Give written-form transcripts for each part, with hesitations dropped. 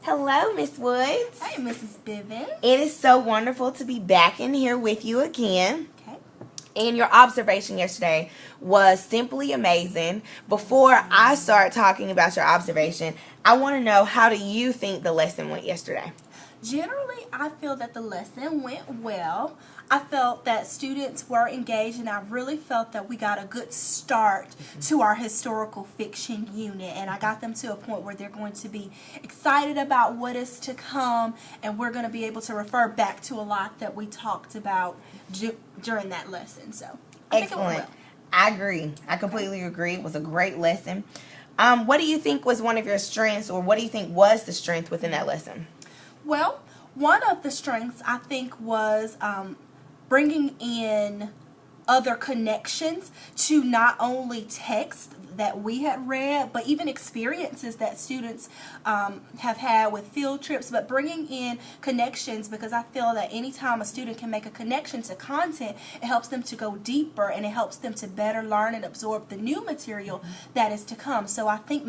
Hello, Miss Woods. Hey, Mrs. Bivens. It is so wonderful to be back in here with you again. Okay. And your observation yesterday was simply amazing. Before I start talking about your observation, I want to know, how do you think the lesson went yesterday? Generally, I feel that the lesson went well. I felt that students were engaged, and I really felt that we got a good start to our historical fiction unit, and I got them to a point where they're going to be excited about what is to come, and we're going to be able to refer back to a lot that we talked about during that lesson. So I think it went Excellent. well. I agree. I completely agree. It was a great lesson. What do you think was one of your strengths, or what do you think was the strength within that lesson? Well, one of the strengths I think was bringing in other connections to not only text that we had read, but even experiences that students have had with field trips, but bringing in connections, because I feel that anytime a student can make a connection to content, it helps them to go deeper, and it helps them to better learn and absorb the new material that is to come. So I think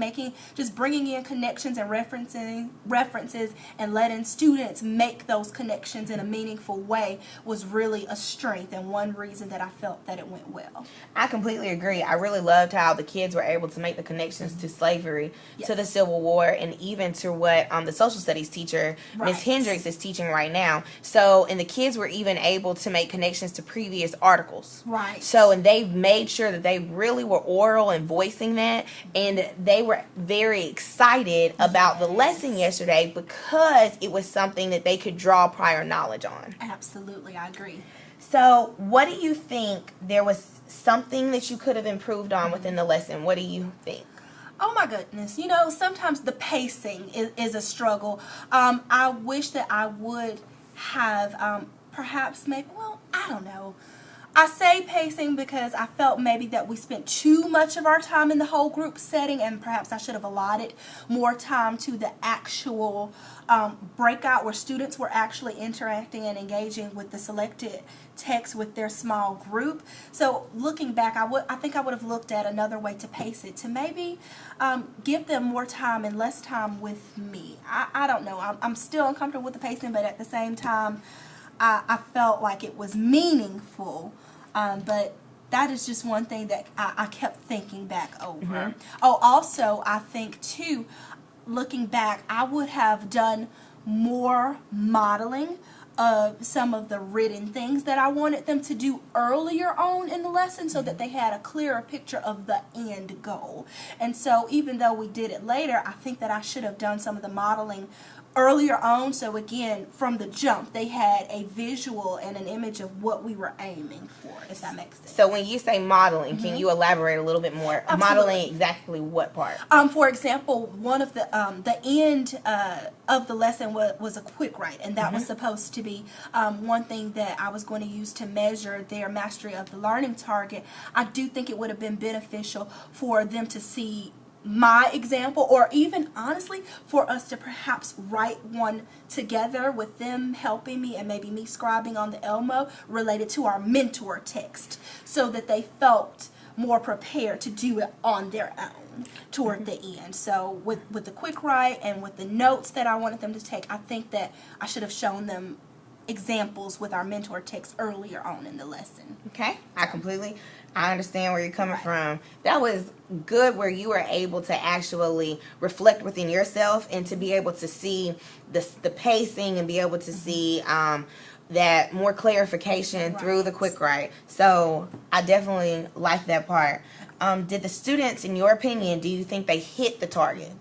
just bringing in connections and references and letting students make those connections in a meaningful way was really a strength, and one reason that I felt that it went well. I completely agree. I really loved how the kids were able to make the connections to slavery, to the Civil War, and even to what the social studies teacher, Miss Hendricks, is teaching right now. So, and the kids were even able to make connections to previous articles. Right. So, and they made sure that they really were oral and voicing that, and they were very excited about the lesson yesterday because it was something that they could draw prior knowledge on. Absolutely, I agree. So, what do you think, there was something that you could have improved on within the lesson? What do you think? Oh my goodness. You know, sometimes the pacing is a struggle. I wish that I would have perhaps maybe, well, I don't know. I say pacing because I felt maybe that we spent too much of our time in the whole group setting, and perhaps I should have allotted more time to the actual breakout where students were actually interacting and engaging with the selected text with their small group. So looking back, I think I would have looked at another way to pace it, to maybe give them more time and less time with me. I don't know. I'm still uncomfortable with the pacing, but at the same time, I felt like it was meaningful. But that is just one thing that I kept thinking back over. Oh, also, I think, too, looking back, I would have done more modeling of some of the written things that I wanted them to do earlier on in the lesson, so that they had a clearer picture of the end goal. And so even though we did it later, I think that I should have done some of the modeling earlier on, so again, from the jump, they had a visual and an image of what we were aiming for, if that makes sense. So when you say modeling, can you elaborate a little bit more? Absolutely. Modeling exactly what part? For example, one of the end of the lesson was a quick write, and that was supposed to be one thing that I was going to use to measure their mastery of the learning target. I do think it would have been beneficial for them to see my example, or even honestly for us to perhaps write one together with them helping me, and maybe me scribing on the Elmo related to our mentor text, so that they felt more prepared to do it on their own toward the end. So with the quick write and with the notes that I wanted them to take, I think that I should have shown them examples with our mentor text earlier on in the lesson. Okay, I understand where you're coming from. That was good, where you were able to actually reflect within yourself and to be able to see the pacing, and be able to see that more clarification through the quick write. So I definitely like that part. Did the students, in your opinion, do you think they hit the target?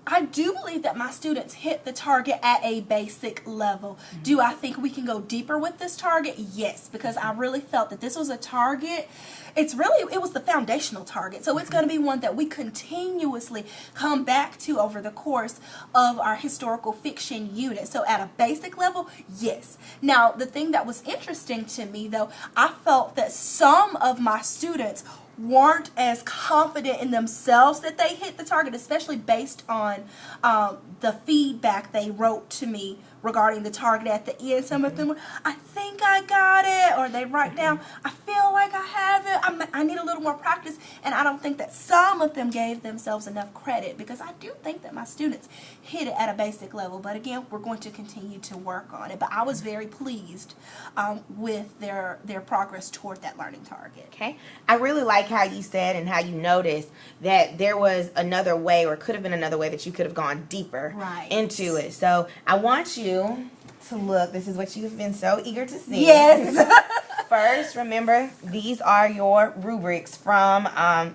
I do believe that my students hit the target at a basic level. Do I think we can go deeper with this target? Yes, because I really felt that this was a target. It was the foundational target. So it's going to be one that we continuously come back to over the course of our historical fiction unit. So at a basic level, yes. Now, the thing that was interesting to me, though, I felt that some of my students weren't as confident in themselves that they hit the target, especially based on the feedback they wrote to me regarding the target at the end. Some of them were, I think I got it, or they write down, I feel like I have it, I need a little more practice. And I don't think that some of them gave themselves enough credit, because I do think that my students hit it at a basic level. But again, we're going to continue to work on it. But I was very pleased with their progress toward that learning target. Okay. I really like how you said and how you noticed that there was another way, or could have been another way, that you could have gone deeper into it. So I want you to look. This is what you've been so eager to see. Yes. First, remember, these are your rubrics from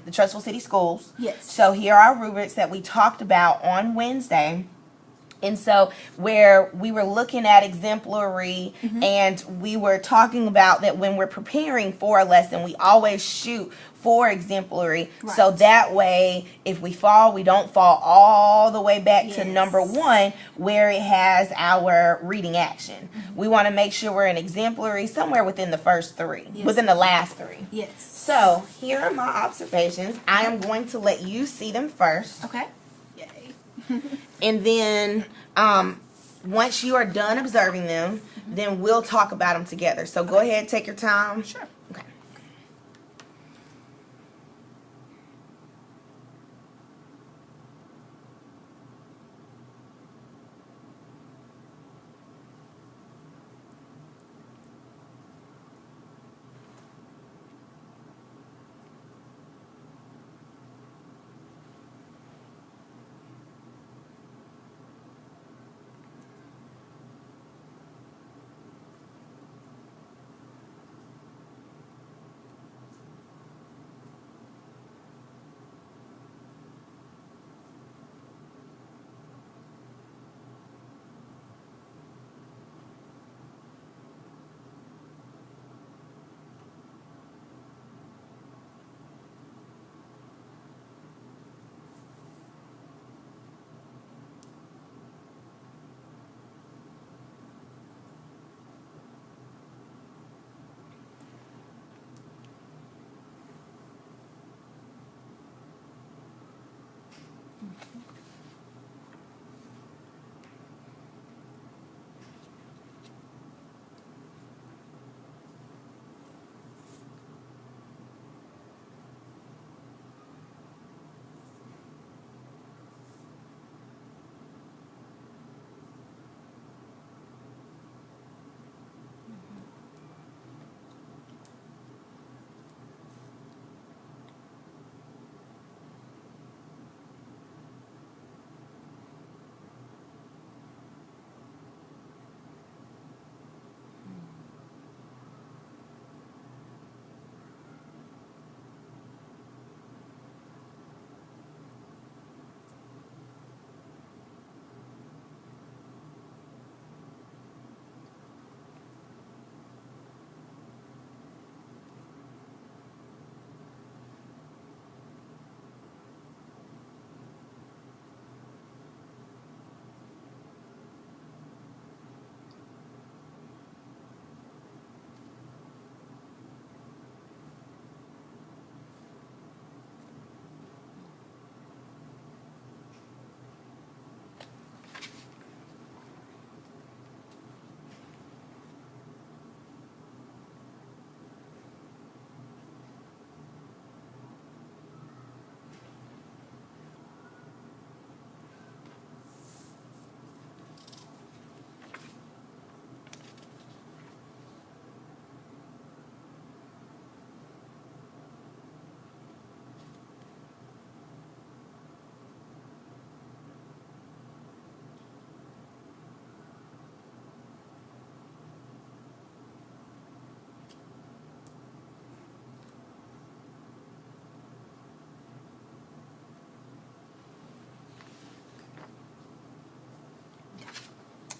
the Trustful City Schools. Yes. So here are rubrics that we talked about on Wednesday. And so where we were looking at exemplary, and we were talking about that when we're preparing for a lesson, we always shoot for exemplary. Right. So that way, if we fall, we don't fall all the way back to number 1, where it has our reading action. We want to make sure we're in exemplary somewhere within the first 3, within the last 3. Yes. So here are my observations. I am going to let you see them first. Okay. Yay. And then once you are done observing them, then we'll talk about them together. So go ahead, take your time. Sure. Okay.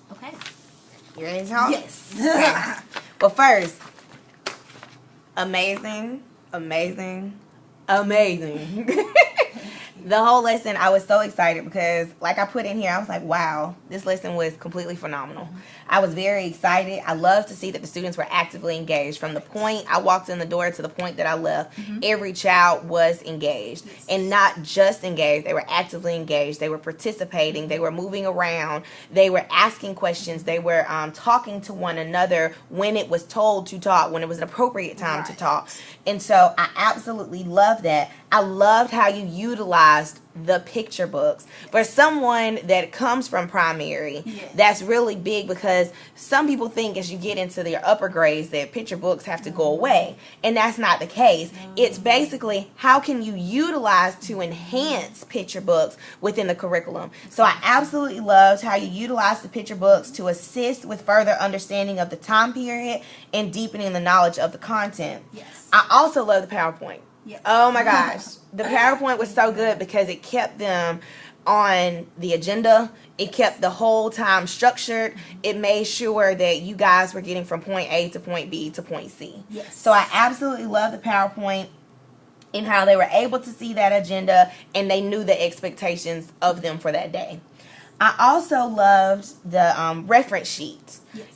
Okay. You ready to talk? Yes. Okay. Well, first, amazing, amazing, amazing. The whole lesson, I was so excited because, like I put in here, I was like, wow, this lesson was completely phenomenal. I was very excited. I love to see that the students were actively engaged. From the point I walked in the door to the point that I left, every child was engaged. And not just engaged, they were actively engaged. They were participating. They were moving around. They were asking questions. They were talking to one another when it was told to talk, when it was an appropriate time to talk. And so I absolutely love that. I loved how you utilized the picture books. For someone that comes from primary, that's really big, because some people think as you get into their upper grades that picture books have to go away. And that's not the case. It's basically how can you utilize to enhance picture books within the curriculum. So I absolutely loved how you utilize the picture books to assist with further understanding of the time period and deepening the knowledge of the content. Yes. I also love the PowerPoint. Yes. Oh my gosh. The PowerPoint was so good because it kept them on the agenda. It kept the whole time structured. It made sure that you guys were getting from point A to point B to point C. Yes. So I absolutely love the PowerPoint and how they were able to see that agenda and they knew the expectations of them for that day. I also loved the reference sheet. Yes.